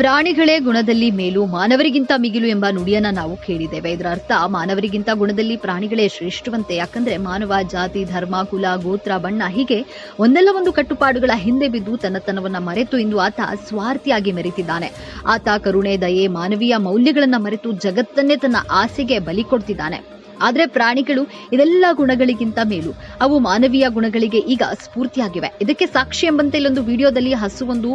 ಪ್ರಾಣಿಗಳೇ ಗುಣದಲ್ಲಿ ಮೇಲು, ಮಾನವರಿಗಿಂತ ಮಿಗಿಲು ಎಂಬ ನುಡಿಯನ್ನ ನಾವು ಕೇಳಿದ್ದೇವೆ. ಇದರ ಅರ್ಥ ಮಾನವರಿಗಿಂತ ಗುಣದಲ್ಲಿ ಪ್ರಾಣಿಗಳೇ ಶ್ರೇಷ್ಠವಂತೆ. ಯಾಕಂದ್ರೆ ಮಾನವ ಜಾತಿ, ಧರ್ಮ, ಕುಲ, ಗೋತ್ರ, ಬಣ್ಣ ಹೀಗೆ ಒಂದಲ್ಲ ಒಂದು ಕಟ್ಟುಪಾಡುಗಳ ಹಿಂದೆ ಬಿದ್ದು ತನ್ನತನವನ್ನ ಮರೆತು ಇಂದು ಆತ ಸ್ವಾರ್ಥಿಯಾಗಿ ಮೆರೆತಿದ್ದಾನೆ. ಆತ ಕರುಣೆ, ದಯೆ, ಮಾನವೀಯ ಮೌಲ್ಯಗಳನ್ನ ಮರೆತು ಜಗತ್ತನ್ನೇ ತನ್ನ ಆಸೆಗೆ ಬಲಿ ಕೊಡ್ತಿದ್ದಾನೆ. ಆದರೆ ಪ್ರಾಣಿಗಳು ಇದೆಲ್ಲ ಗುಣಗಳಿಗಿಂತ ಮೇಲು, ಅವು ಮಾನವೀಯ ಗುಣಗಳಿಗೆ ಈಗ ಸ್ಫೂರ್ತಿಯಾಗಿವೆ. ಇದಕ್ಕೆ ಸಾಕ್ಷಿ ಎಂಬಂತೆ ಇಲ್ಲೊಂದು ವಿಡಿಯೋದಲ್ಲಿ ಹಸುವೊಂದು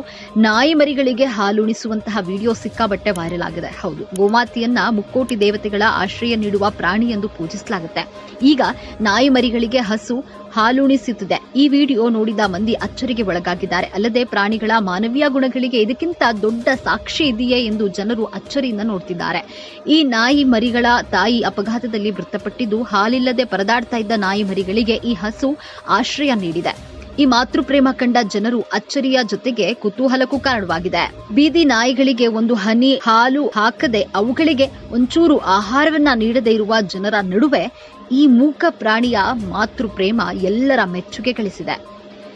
ನಾಯಿ ಮರಿಗಳಿಗೆ ಹಾಲುಣಿಸುವಂತಹ ವಿಡಿಯೋ ಸಿಕ್ಕಾಬಟ್ಟೆ ವೈರಲ್ ಆಗಿದೆ. ಹೌದು, ಗೋಮಾತೆಯನ್ನ ಮುಕ್ಕೋಟಿ ದೇವತೆಗಳ ಆಶ್ರಯ ನೀಡುವ ಪ್ರಾಣಿ ಎಂದು ಪೂಜಿಸಲಾಗುತ್ತೆ. ಈಗ ನಾಯಿ ಮರಿಗಳಿಗೆ ಹಸು ಹಾಲುಣಿಸುತ್ತಿದೆ. ಈ ವಿಡಿಯೋ ನೋಡಿದ ಮಂದಿ ಅಚ್ಚರಿಗೆ ಒಳಗಾಗಿದ್ದಾರೆ. ಅಲ್ಲದೆ ಪ್ರಾಣಿಗಳ ಮಾನವೀಯ ಗುಣಗಳಿಗೆ ಇದಕ್ಕಿಂತ ದೊಡ್ಡ ಸಾಕ್ಷಿ ಇದೆಯೇ ಎಂದು ಜನರು ಅಚ್ಚರಿಯಿಂದ ನೋಡ್ತಿದ್ದಾರೆ. ಈ ನಾಯಿ ಮರಿಗಳ ತಾಯಿ ಅಪಘಾತದಲ್ಲಿ ಮೃತಪಟ್ಟಿದ್ದು, ಹಾಲಿಲ್ಲದೆ ಪರದಾಡ್ತಾ ಇದ್ದ ನಾಯಿ ಮರಿಗಳಿಗೆ ಈ ಹಸು ಆಶ್ರಯ ನೀಡಿದೆ. ಈ ಮಾತೃಪ್ರೇಮ ಕಂಡ ಜನರು ಅಚ್ಚರಿಯ ಜೊತೆಗೆ ಕುತೂಹಲಕ್ಕೂ ಕಾರಣವಾಗಿದೆ. ಬೀದಿ ನಾಯಿಗಳಿಗೆ ಒಂದು ಹನಿ ಹಾಲು ಹಾಕದೆ, ಅವುಗಳಿಗೆ ಒಂಚೂರು ಆಹಾರವನ್ನ ನೀಡದೇ ಇರುವ ಜನರ ನಡುವೆ ಈ ಮೂಕ ಪ್ರಾಣಿಯ ಮಾತೃಪ್ರೇಮ ಎಲ್ಲರ ಮೆಚ್ಚುಗೆ ಗಳಿಸಿದೆ.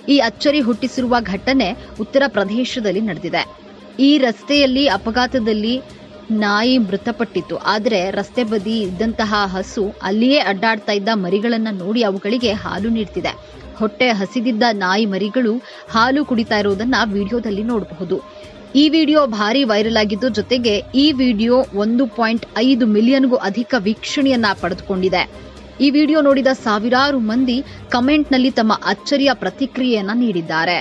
ಈ ಅಚ್ಚರಿ ಹುಟ್ಟಿಸಿರುವ ಘಟನೆ ಉತ್ತರ ಪ್ರದೇಶದಲ್ಲಿ ನಡೆದಿದೆ. ಈ ರಸ್ತೆಯಲ್ಲಿ ಅಪಘಾತದಲ್ಲಿ ನಾಯಿ ಮೃತಪಟ್ಟಿತ್ತು. ಆದರೆ ರಸ್ತೆ ಬದಿ ಇದ್ದಂತಹ ಹಸು ಅಲ್ಲಿಯೇ ಅಡ್ಡಾಡ್ತಾ ಇದ್ದ ಮರಿಗಳನ್ನ ನೋಡಿ ಅವುಗಳಿಗೆ ಹಾಲು ನೀಡ್ತಿದೆ. ಹೊಟ್ಟೆ ಹಸಿದಿದ್ದ ನಾಯಿ ಮರಿಗಳು ಹಾಲು ಕುಡಿತಾ ಇರೋದನ್ನ ವಿಡಿಯೋದಲ್ಲಿ ನೋಡಬಹುದು. ಈ ವಿಡಿಯೋ ಭಾರಿ ವೈರಲ್ ಆಗಿದ್ದು, ಜೊತೆಗೆ ಈ ವಿಡಿಯೋ 1.5 ಮಿಲಿಯನ್ಗೂ ಅಧಿಕ ವೀಕ್ಷಣೆಯನ್ನ ಪಡೆದುಕೊಂಡಿದೆ. ಈ ವಿಡಿಯೋ ನೋಡಿದ ಸಾವಿರಾರು ಮಂದಿ ಕಮೆಂಟ್ನಲ್ಲಿ ತಮ್ಮ ಅಚ್ಚರಿಯ ಪ್ರತಿಕ್ರಿಯೆಯನ್ನ ನೀಡಿದ್ದಾರೆ.